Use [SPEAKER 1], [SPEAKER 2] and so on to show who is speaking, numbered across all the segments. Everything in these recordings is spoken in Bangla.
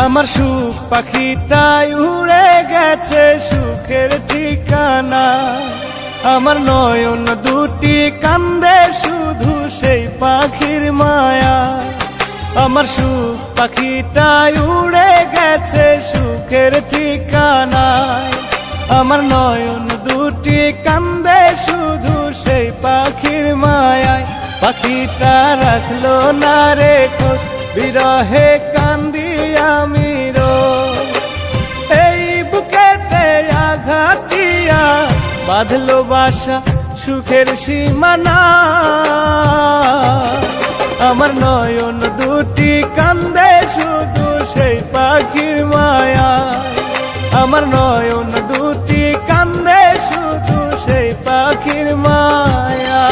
[SPEAKER 1] আমার সুখ পাখিটাই উড়ে গেছে সুখের ঠিকানা, আমার নয়ন দুটি কান্দে শুধু সেই পাখির মায়া। আমার সুখ পাখিটাই উড়ে গেছে সুখের ঠিকানা, আমার নয়ন দুটি কান্দে শুধু সেই পাখির মায়ায়। পাখিটা রাখলো না রে খোঁজ, বিরহে কান্দি আমি রোজ। এই বুকেতে আঘাত দিয়া বাঁধলো বাসা সুখের সীমানা, আমার নয়ন দুটি কান্দে শুধু সেই পাখির মায়া। আমার নয়ন দুটি কান্দে শুধু সেই পাখির মায়া।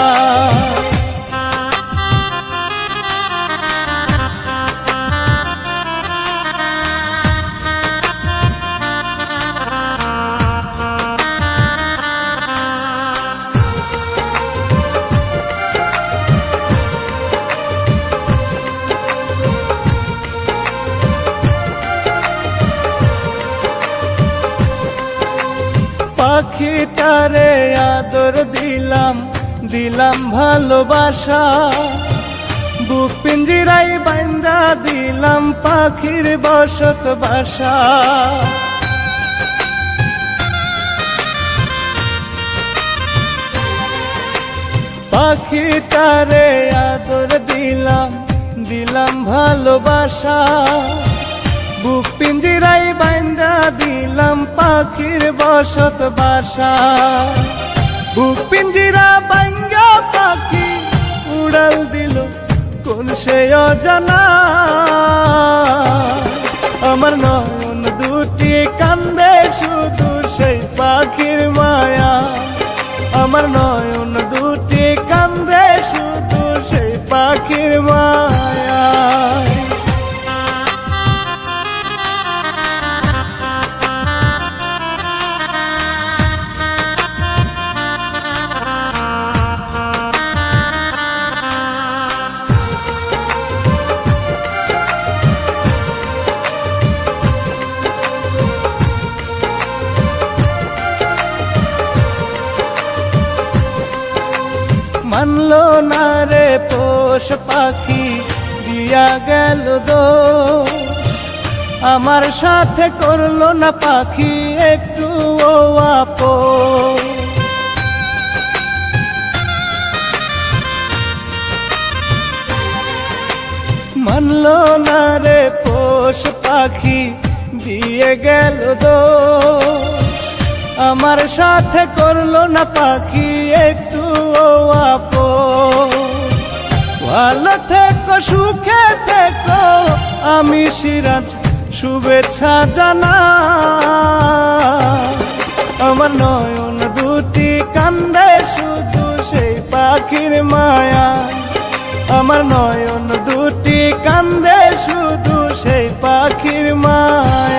[SPEAKER 1] পাখিটারে আদর দিলাম, দিলাম ভালোবাসা, বুক পিঞ্জিরাই বান্দা দিলাম পাখির বসত বাসা। পাখিটারে আদর দিলাম, দিলাম ভালোবাসা, বুক পিঞ্জিরাই বান্দা দিলাম পাখির বসত বাসা। বুক পিঞ্জিরা বাঙ্গা পাখি উড়াল দিল কোন সে অজানা, আমার নয়ন দুটি কান্দে শুধু সেই পাখির মায়া। আমার নয়ন দুটি কান্দে শুধু সেই পাখির মায়া। মানলো না রে পোষ পাখি দিয়া গেল দোষ, আমার সাথে করলো না পাখি একটু আপোষ। মানলো না রে পোষ পাখি দিয়ে গেল দোষ, আমার সাথে করলো না পাখি একটু আপোষ। ভালো থেকো সুখে থেকো আমি সিরাজ শুভেচ্ছা জানা, আমার নয়ন দুটি কান্দে শুধু সেই পাখির মায়া। আমার নয়ন দুটি কান্দে শুধু সেই পাখির মায়া।